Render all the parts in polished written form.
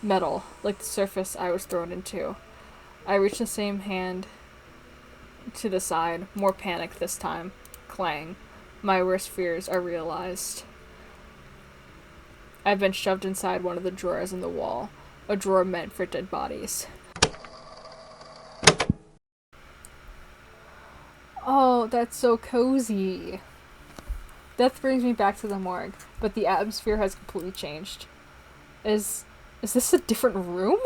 Metal, like the surface I was thrown into. I reach the same hand to the side, more panic this time. Clang. My worst fears are realized. I've been shoved inside one of the drawers in the wall, a drawer meant for dead bodies. Oh, that's so cozy. Death brings me back to the morgue, but the atmosphere has completely changed. Is this a different room?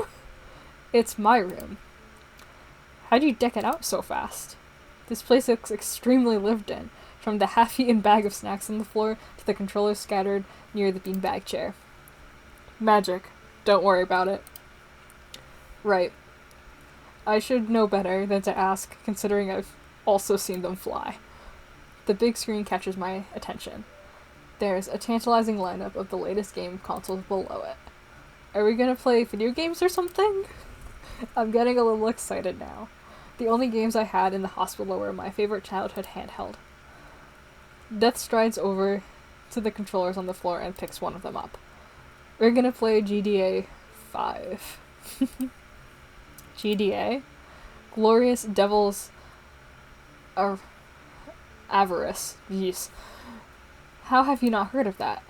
It's my room. How'd you deck it out so fast? This place looks extremely lived in, from the half-eaten bag of snacks on the floor to the controllers scattered near the beanbag chair. Magic. Don't worry about it. Right. I should know better than to ask, considering I've also seen them fly. The big screen catches my attention. There's a tantalizing lineup of the latest game consoles below it. Are we gonna play video games or something? I'm getting a little excited now. The only games I had in the hospital were my favorite childhood handheld. Death strides over to the controllers on the floor and picks one of them up. We're gonna play GTA 5. GDA? Glorious Devil's Avarice. Jeez. How have you not heard of that?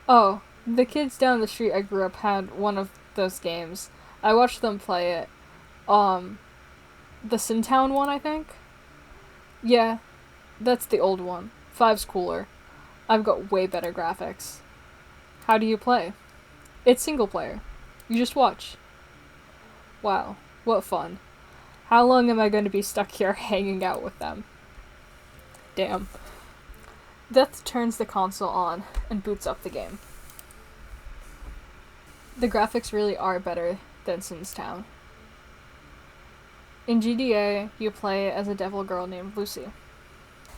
Oh, the kids down the street I grew up had one of those games. I watched them play it. The Sintown one, I think? Yeah, that's the old one. 5's cooler. I've got way better graphics. How do you play? It's single player. You just watch. Wow, what fun. How long am I going to be stuck here hanging out with them? Damn. Death turns the console on and boots up the game. The graphics really are better than Sinstown. In GDA, you play as a devil girl named Lucy.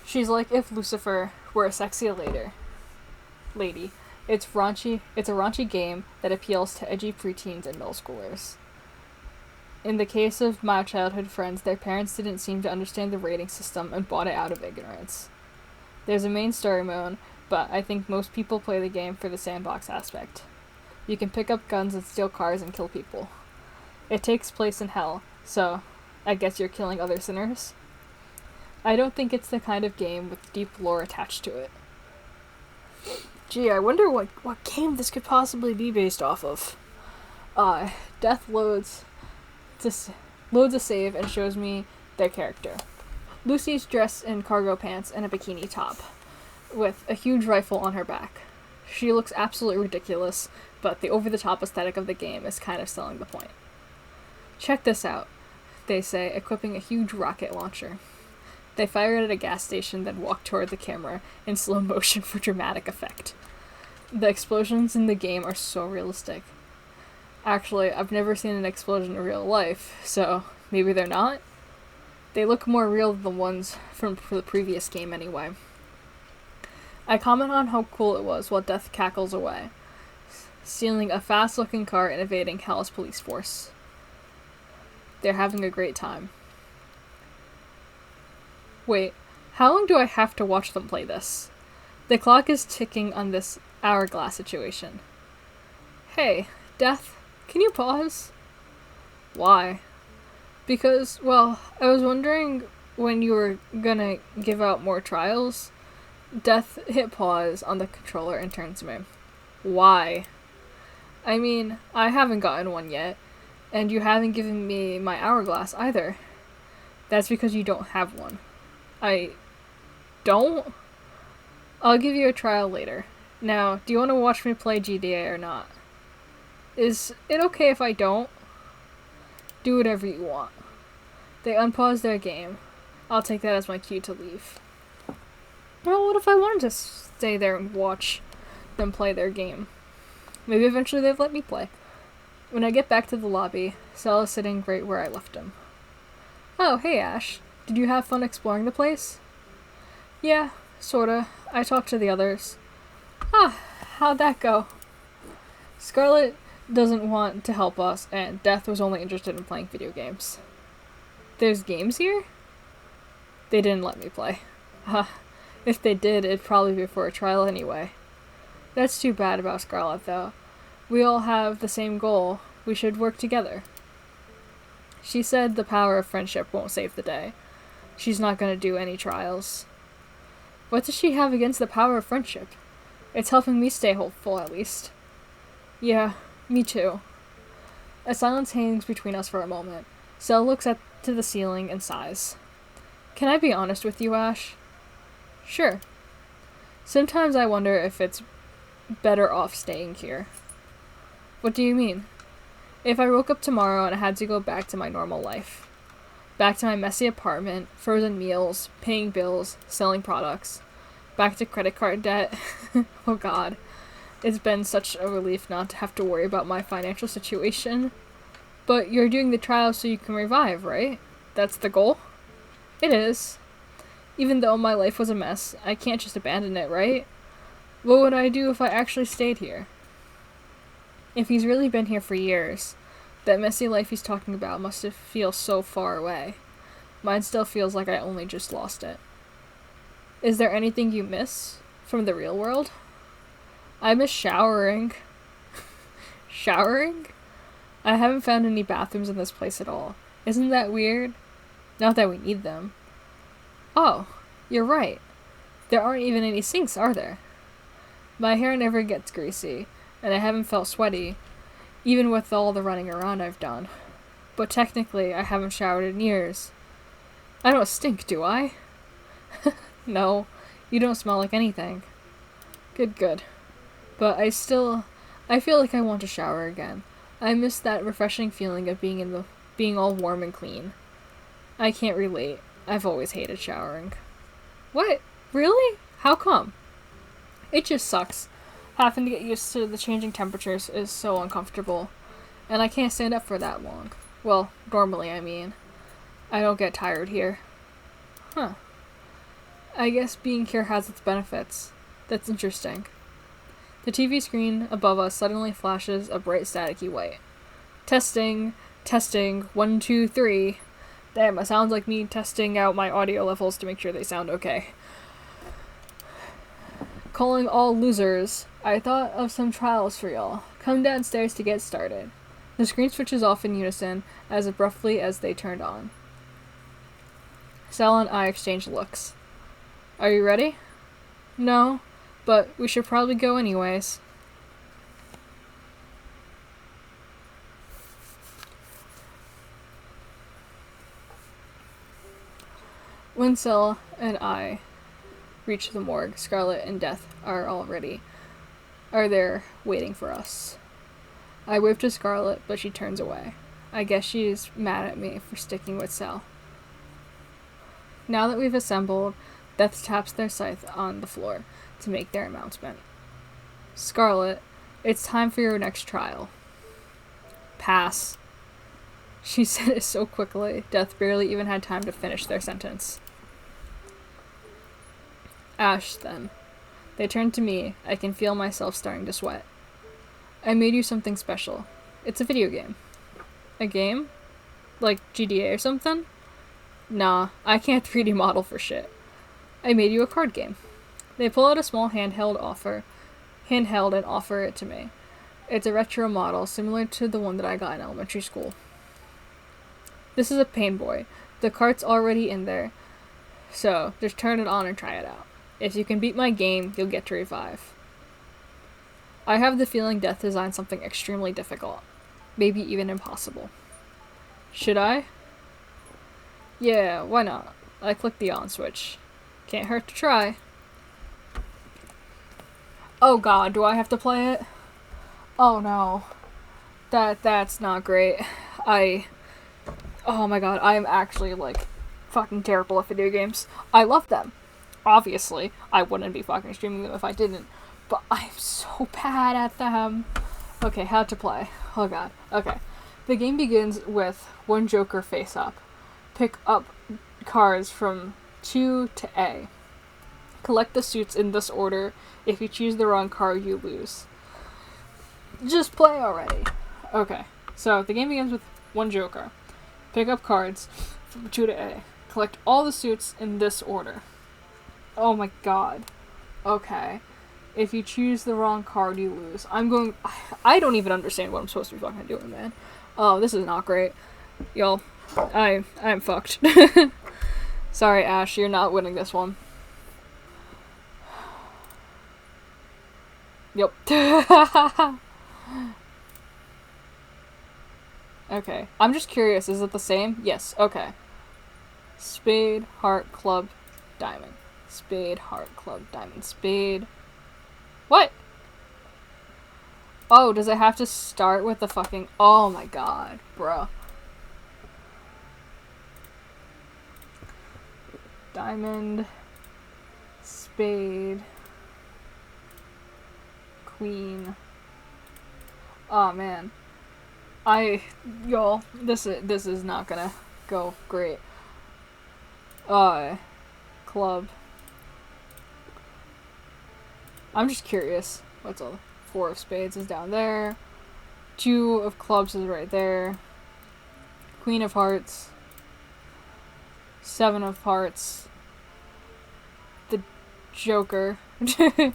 She's like if Lucifer were a sexy lady. It's a raunchy game that appeals to edgy preteens and middle schoolers. In the case of my childhood friends, their parents didn't seem to understand the rating system and bought it out of ignorance. There's a main story mode, but I think most people play the game for the sandbox aspect. You can pick up guns and steal cars and kill people. It takes place in hell, so I guess you're killing other sinners? I don't think it's the kind of game with deep lore attached to it. Gee, I wonder what game this could possibly be based off of. Death loads a save and shows me their character. Lucy's dressed in cargo pants and a bikini top, with a huge rifle on her back. She looks absolutely ridiculous, but the over-the-top aesthetic of the game is kind of selling the point. Check this out, they say, equipping a huge rocket launcher. They fire it at a gas station, then walk toward the camera in slow motion for dramatic effect. The explosions in the game are so realistic. Actually, I've never seen an explosion in real life, so maybe they're not? They look more real than the ones from the previous game anyway. I comment on how cool it was while Death cackles away, stealing a fast-looking car and evading Hell's police force. They're having a great time. Wait, how long do I have to watch them play this? The clock is ticking on this hourglass situation. Hey, Death, can you pause? Why? Because, well, I was wondering when you were gonna give out more trials. Death hit pause on the controller and turned to me. Why? I mean, I haven't gotten one yet, and you haven't given me my hourglass either. That's because you don't have one. I don't? I'll give you a trial later. Now, do you want to watch me play GTA or not? Is it okay if I don't? Do whatever you want. They unpause their game. I'll take that as my cue to leave. Well, what if I wanted to stay there and watch them play their game? Maybe eventually they'd let me play. When I get back to the lobby, Sal is sitting right where I left him. Oh, hey Ash. Did you have fun exploring the place? Yeah, sorta. I talked to the others. Ah, how'd that go? Scarlet doesn't want to help us, and Death was only interested in playing video games. There's games here? They didn't let me play. If they did, it'd probably be for a trial anyway. That's too bad about Scarlet, though. We all have the same goal. We should work together. She said the power of friendship won't save the day. She's not going to do any trials. What does she have against the power of friendship? It's helping me stay hopeful, at least. Yeah, me too. A silence hangs between us for a moment. Sel looks up to the ceiling and sighs. Can I be honest with you, Ash? Sure. Sometimes I wonder if it's better off staying here. What do you mean? If I woke up tomorrow and I had to go back to my normal life. Back to my messy apartment, frozen meals, paying bills, selling products. Back to credit card debt. Oh god. It's been such a relief not to have to worry about my financial situation. But you're doing the trial so you can revive, right? That's the goal? It is. Even though my life was a mess, I can't just abandon it, right? What would I do if I actually stayed here? If he's really been here for years, that messy life he's talking about must have feel so far away. Mine still feels like I only just lost it. Is there anything you miss from the real world? I miss showering. Showering? I haven't found any bathrooms in this place at all. Isn't that weird? Not that we need them. Oh, you're right. There aren't even any sinks, are there? My hair never gets greasy, and I haven't felt sweaty, even with all the running around I've done. But technically, I haven't showered in years. I don't stink, do I? No, you don't smell like anything. Good. But I feel like I want to shower again. I miss that refreshing feeling of being all warm and clean. I can't relate. I've always hated showering. What? Really? How come? It just sucks. Having to get used to the changing temperatures is so uncomfortable. And I can't stand up for that long. Well, normally, I mean. I don't get tired here. Huh. I guess being here has its benefits. That's interesting. The TV screen above us suddenly flashes a bright staticky white. Testing. 1, 2, 3. Damn, it sounds like me testing out my audio levels to make sure they sound okay. Calling all losers. I thought of some trials for y'all. Come downstairs to get started. The screen switches off in unison, as abruptly as they turned on. Sal and I exchange looks. Are you ready? No, but we should probably go anyways. When Sal and I reach the morgue, Scarlet and Death are there waiting for us. I wave to Scarlet, but she turns away. I guess she's mad at me for sticking with Sal. Now that we've assembled, Death taps their scythe on the floor to make their announcement. Scarlet, it's time for your next trial. Pass. She said it so quickly, Death barely even had time to finish their sentence. Ash, then. They turn to me. I can feel myself starting to sweat. I made you something special. It's a video game. A game? Like GTA or something? Nah, I can't 3D model for shit. I made you a card game. They pull out a small handheld and offer it to me. It's a retro model, similar to the one that I got in elementary school. This is a Pain Boy. The cart's already in there, so just turn it on and try it out. If you can beat my game, you'll get to revive. I have the feeling Death designed something extremely difficult. Maybe even impossible. Should I? Yeah, why not? I clicked the on switch. Can't hurt to try. Oh god, do I have to play it? Oh no. That's not great. Oh my god, I am actually, fucking terrible at video games. I love them. Obviously, I wouldn't be fucking streaming them if I didn't. But I'm so bad at them. Okay, how to play. Oh god. Okay. The game begins with one Joker face up. Pick up cards from 2 to A. Collect the suits in this order. If you choose the wrong card, you lose. Just play already. Okay. So, the game begins with one Joker. Pick up cards from 2 to A. Collect all the suits in this order. Oh my god. Okay. If you choose the wrong card, you lose. I don't even understand what I'm supposed to be fucking doing, man. Oh, this is not great. Y'all, I'm fucked. Sorry, Ash, you're not winning this one. Yep. Okay. I'm just curious, is it the same? Yes, okay. Spade, heart, club, diamond. Spade, heart, club, diamond. Spade. What? Oh, does it have to start with the fucking... Oh my god, bro. Diamond. Spade. Queen. Oh man. Y'all, this is not gonna go great. Club. I'm just curious. What's all? 4 of spades is down there. 2 of clubs is right there. Queen of hearts. 7 of hearts. The Joker. 2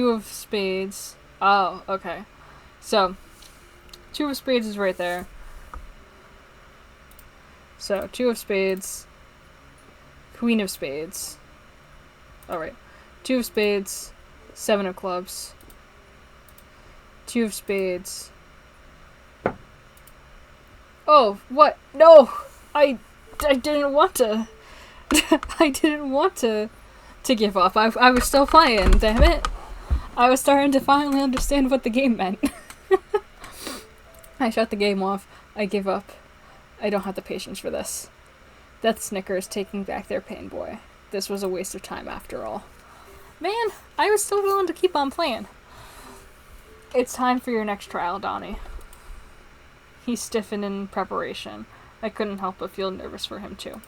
of spades. Oh, okay. So, 2 of spades is right there. So, 2 of spades. Queen of spades. Alright. 2 of spades. 7 of clubs. 2 of spades. Oh, what? No! I didn't want to. I didn't want to give up. I was still playing, damn it. I was starting to finally understand what the game meant. I shut the game off. I give up. I don't have the patience for this. Death Snickers taking back their pain boy. This was a waste of time after all. Man, I was still willing to keep on playing. It's time for your next trial, Donnie. He stiffened in preparation. I couldn't help but feel nervous for him, too.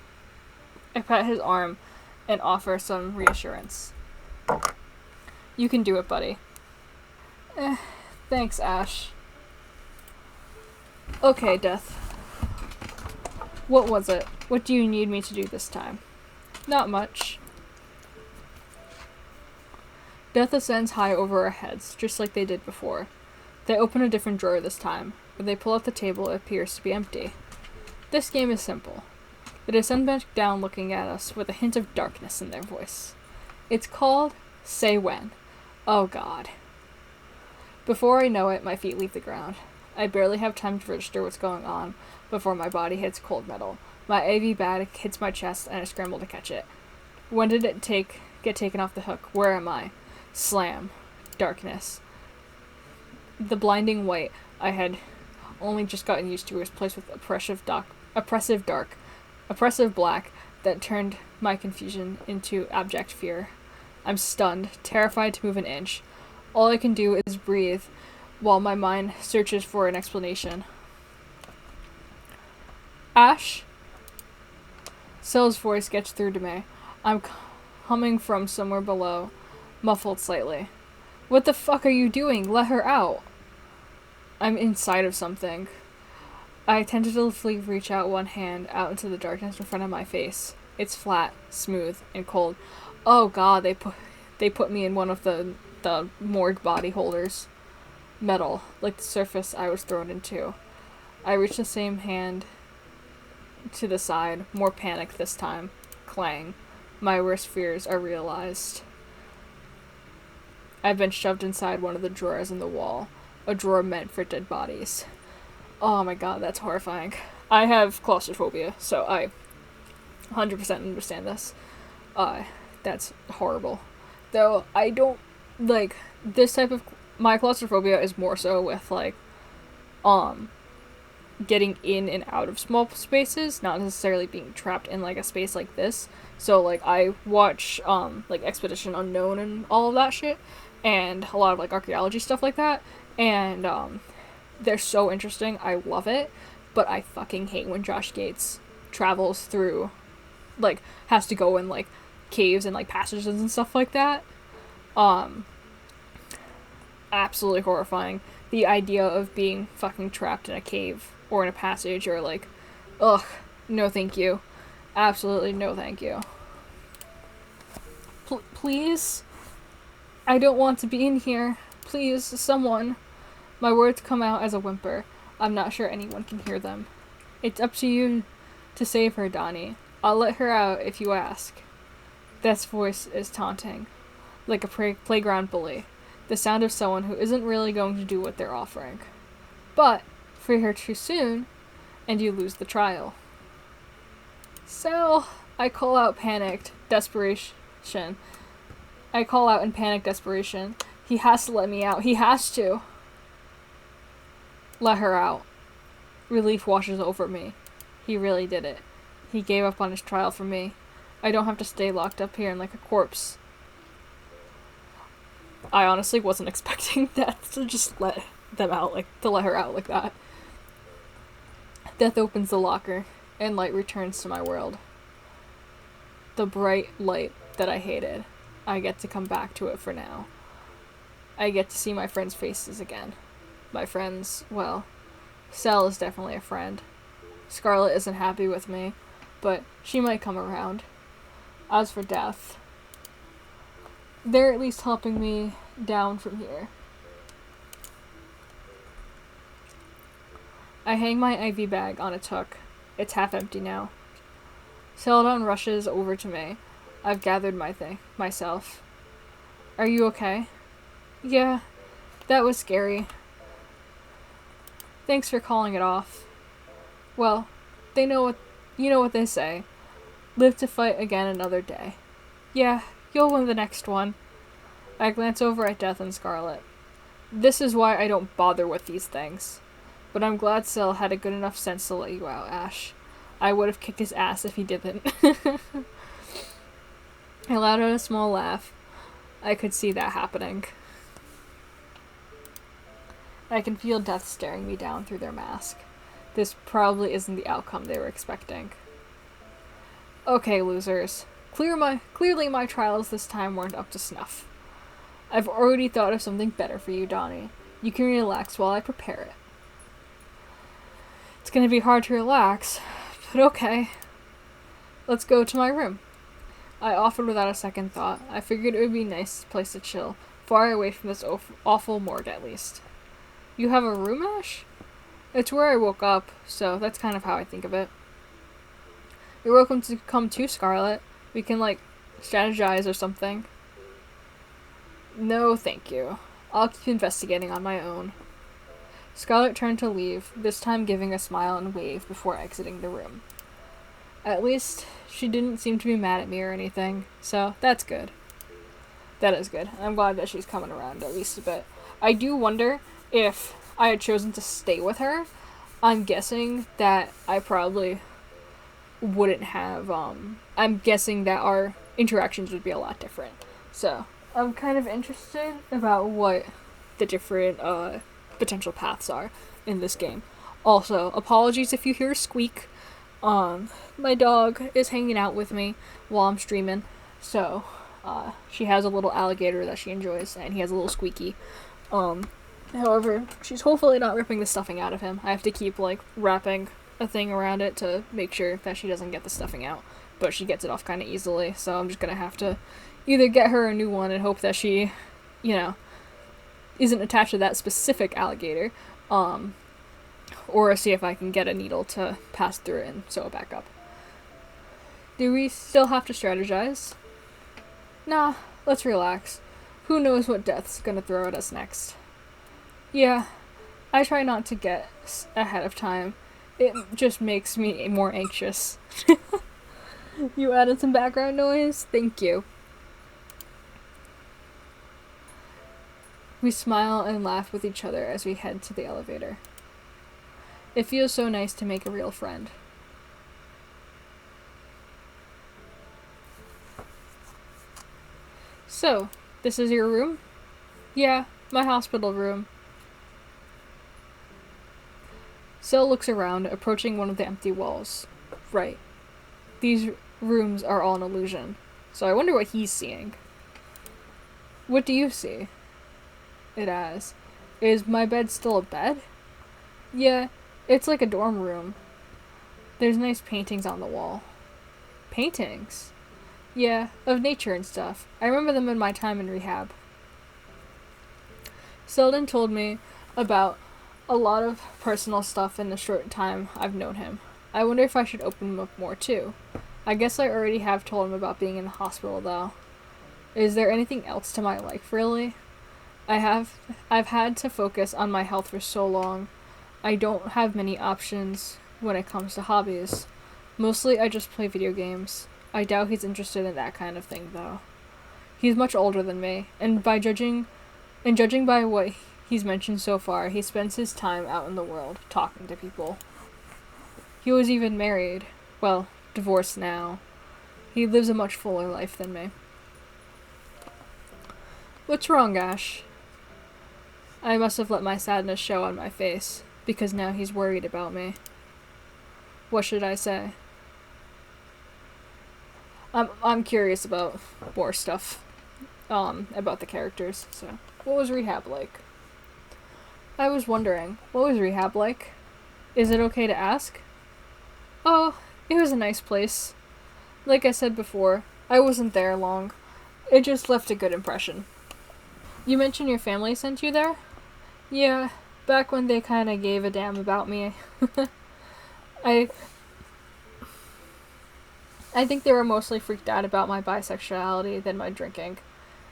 I pat his arm and offer some reassurance. You can do it, buddy. Thanks, Ash. Okay, Death. What was it? What do you need me to do this time? Not much. Death ascends high over our heads, just like they did before. They open a different drawer this time. When they pull out the table, it appears to be empty. This game is simple. They descend back down looking at us with a hint of darkness in their voice. It's called Say When. Oh god. Before I know it, my feet leave the ground. I barely have time to register what's going on before my body hits cold metal. My AV bag hits my chest and I scramble to catch it. When did it get taken off the hook? Where am I? Slam. Darkness. The blinding white I had only just gotten used to was placed with oppressive black that turned my confusion into abject fear. I'm stunned, terrified to move an inch. All I can do is breathe while my mind searches for an explanation. Ash? Sel's voice gets through to me. I'm coming from somewhere below, muffled slightly. What the fuck are you doing? Let her out. I'm inside of something. I tentatively reach out one hand out into the darkness in front of my face. It's flat, smooth, and cold. Oh god, they put me in one of the morgue body holders. Metal, like the surface I was thrown into. I reach the same hand to the side, more panic this time. Clang. My worst fears are realized. I've been shoved inside one of the drawers in the wall. A drawer meant for dead bodies. Oh my god, that's horrifying. I have claustrophobia, so I 100% understand this. That's horrible. Though, I don't, like, this type of, my claustrophobia is more so with, like, getting in and out of small spaces, not necessarily being trapped in, like, a space like this. So, like, I watch, like, Expedition Unknown and all of that shit, and a lot of, like, archaeology stuff like that, and, they're so interesting. I love it, but I fucking hate when Josh Gates travels through, like, has to go in, like, caves and, like, passages and stuff like that. Absolutely horrifying. The idea of being fucking trapped in a cave or in a passage or, like, ugh, no thank you. Absolutely no thank you. Please? I don't want to be in here. Please, someone. My words come out as a whimper. I'm not sure anyone can hear them. It's up to you to save her, Donnie. I'll let her out if you ask. Death's voice is taunting, like a playground bully. The sound of someone who isn't really going to do what they're offering. But, free her too soon, and you lose the trial. So, I call out panicked desperation. I call out in panic desperation. He has to let me out. He has to. Let her out. Relief washes over me. He really did it. He gave up on his trial for me. I don't have to stay locked up here like a corpse. I honestly wasn't expecting Death to just let them out, to let her out like that. Death opens the locker, and light returns to my world. The bright light that I hated. I get to come back to it for now. I get to see my friends' faces again. My friends, well, Cell is definitely a friend. Scarlet isn't happy with me, but she might come around. As for Death, they're at least helping me down from here. I hang my IV bag on its hook. It's half empty now. Celadon rushes over to me. I've gathered myself. Are you okay? Yeah, that was scary. Thanks for calling it off. Well, you know what they say. Live to fight again another day. Yeah, you'll win the next one. I glance over at Death and Scarlet. This is why I don't bother with these things. But I'm glad Cell had a good enough sense to let you out, Ash. I would have kicked his ass if he didn't. I let out a small laugh. I could see that happening. I can feel Death staring me down through their mask. This probably isn't the outcome they were expecting. Okay, losers. Clearly my trials this time weren't up to snuff. I've already thought of something better for you, Donnie. You can relax while I prepare it. It's gonna be hard to relax, but okay. Let's go to my room. I offered without a second thought. I figured it would be a nice place to chill, far away from this awful morgue at least. You have a room, Ash? It's where I woke up, so that's kind of how I think of it. You're welcome to come too, Scarlet. We can, strategize or something. No, thank you. I'll keep investigating on my own. Scarlet turned to leave, this time giving a smile and wave before exiting the room. At least, she didn't seem to be mad at me or anything, so that's good. That is good. I'm glad that she's coming around at least a bit. I do wonder if I had chosen to stay with her. I'm guessing that I probably wouldn't have, I'm guessing that our interactions would be a lot different. So, I'm kind of interested about what the different, potential paths are in this game. Also, apologies if you hear a squeak. My dog is hanging out with me while I'm streaming, so, she has a little alligator that she enjoys, and he has a little squeaky. However, she's hopefully not ripping the stuffing out of him. I have to keep, wrapping a thing around it to make sure that she doesn't get the stuffing out, but she gets it off kind of easily, so I'm just gonna have to either get her a new one and hope that she, isn't attached to that specific alligator, or see if I can get a needle to pass through it and sew it back up. Do we still have to strategize? Nah, let's relax. Who knows what Death's gonna throw at us next. Yeah, I try not to get ahead of time. It just makes me more anxious. You added some background noise? Thank you. We smile and laugh with each other as we head to the elevator. It feels so nice to make a real friend. So, this is your room? Yeah, my hospital room. Cell looks around, approaching one of the empty walls. Right. These rooms are all an illusion, so I wonder what he's seeing. What do you see? It asks. Is my bed still a bed? Yeah, it's like a dorm room. There's nice paintings on the wall. Paintings? Yeah, of nature and stuff. I remember them in my time in rehab. Selden told me about a lot of personal stuff in the short time I've known him. I wonder if I should open him up more too. I guess I already have told him about being in the hospital though. Is there anything else to my life really? I've had to focus on my health for so long. I don't have many options when it comes to hobbies. Mostly I just play video games. I doubt he's interested in that kind of thing though. He's much older than me, and judging by what he's mentioned so far, he spends his time out in the world talking to people. He was even married. Well, divorced now. He lives a much fuller life than me. What's wrong, Ash? I must have let my sadness show on my face, because now he's worried about me. What should I say? I'm curious about more stuff, about the characters, so. What was rehab like? I was wondering, what was rehab like? Is it okay to ask? Oh, it was a nice place. Like I said before, I wasn't there long. It just left a good impression. You mentioned your family sent you there? Yeah, back when they kinda gave a damn about me. I think they were mostly freaked out about my bisexuality than my drinking.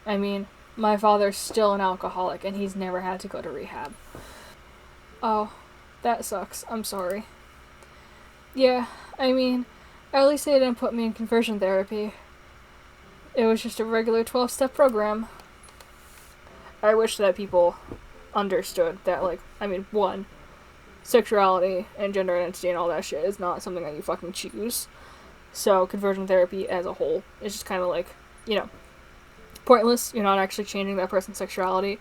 I mean, my father's still an alcoholic and he's never had to go to rehab. Oh, that sucks. I'm sorry. Yeah, I mean, at least they didn't put me in conversion therapy. It was just a regular 12-step program. I wish that people understood that, like, I mean, one, sexuality and gender identity and all that shit is not something that you fucking choose. So conversion therapy as a whole is just kind of like, you know, pointless. You're not actually changing that person's sexuality.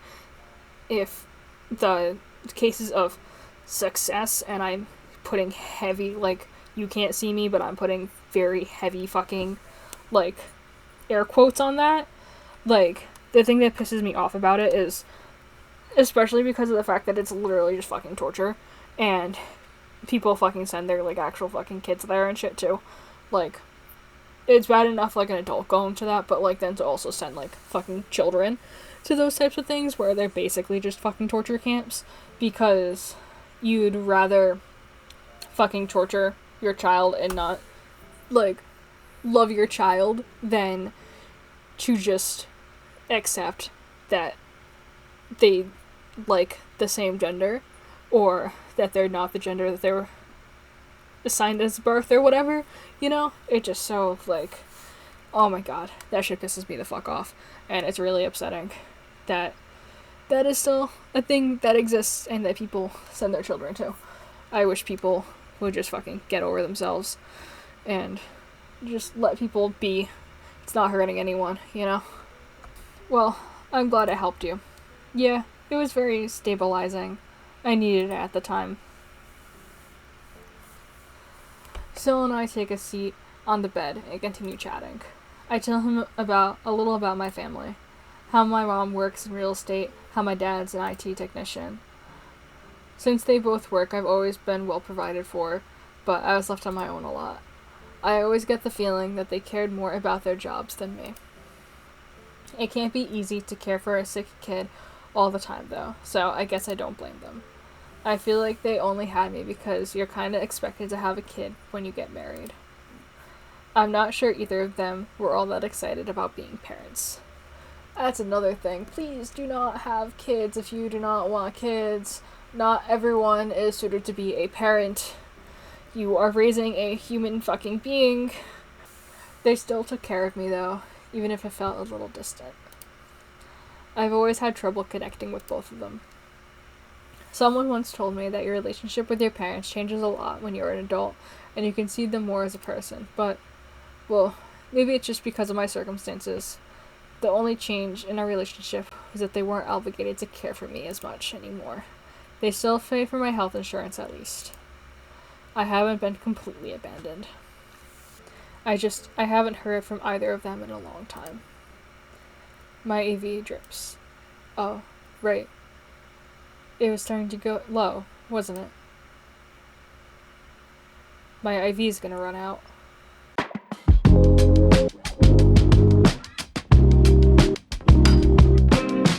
If the cases of success, and I'm putting heavy, like, you can't see me, but I'm putting very heavy fucking, like, air quotes on that. Like, the thing that pisses me off about it is, especially because of the fact that it's literally just fucking torture, and people fucking send their, like, actual fucking kids there and shit too. Like, it's bad enough, like, an adult going to that, but, like, then to also send, like, fucking children to those types of things where they're basically just fucking torture camps, because you'd rather fucking torture your child and not, like, love your child than to just accept that they like the same gender, or that they're not the gender that they were assigned as birth or whatever, you know? It just so, like, oh my god, that shit pisses me the fuck off, and it's really upsetting that that is still a thing that exists and that people send their children to. I wish people would just fucking get over themselves and just let people be. It's not hurting anyone, you know? Well, I'm glad I helped you. Yeah, it was very stabilizing. I needed it at the time. Syl and I take a seat on the bed and continue chatting. I tell him a little about my family. How my mom works in real estate, how my dad's an IT technician. Since they both work, I've always been well provided for, but I was left on my own a lot. I always get the feeling that they cared more about their jobs than me. It can't be easy to care for a sick kid all the time, though, so I guess I don't blame them. I feel like they only had me because you're kinda expected to have a kid when you get married. I'm not sure either of them were all that excited about being parents. That's another thing. Please do not have kids if you do not want kids. Not everyone is suited to be a parent. You are raising a human fucking being. They still took care of me, though, even if it felt a little distant. I've always had trouble connecting with both of them. Someone once told me that your relationship with your parents changes a lot when you're an adult, and you can see them more as a person, but, well, maybe it's just because of my circumstances. The only change in our relationship was that they weren't obligated to care for me as much anymore. They still pay for my health insurance, at least. I haven't been completely abandoned. I haven't heard from either of them in a long time. My AV drips. Oh, right. It was starting to go low, wasn't it? My IV's gonna run out.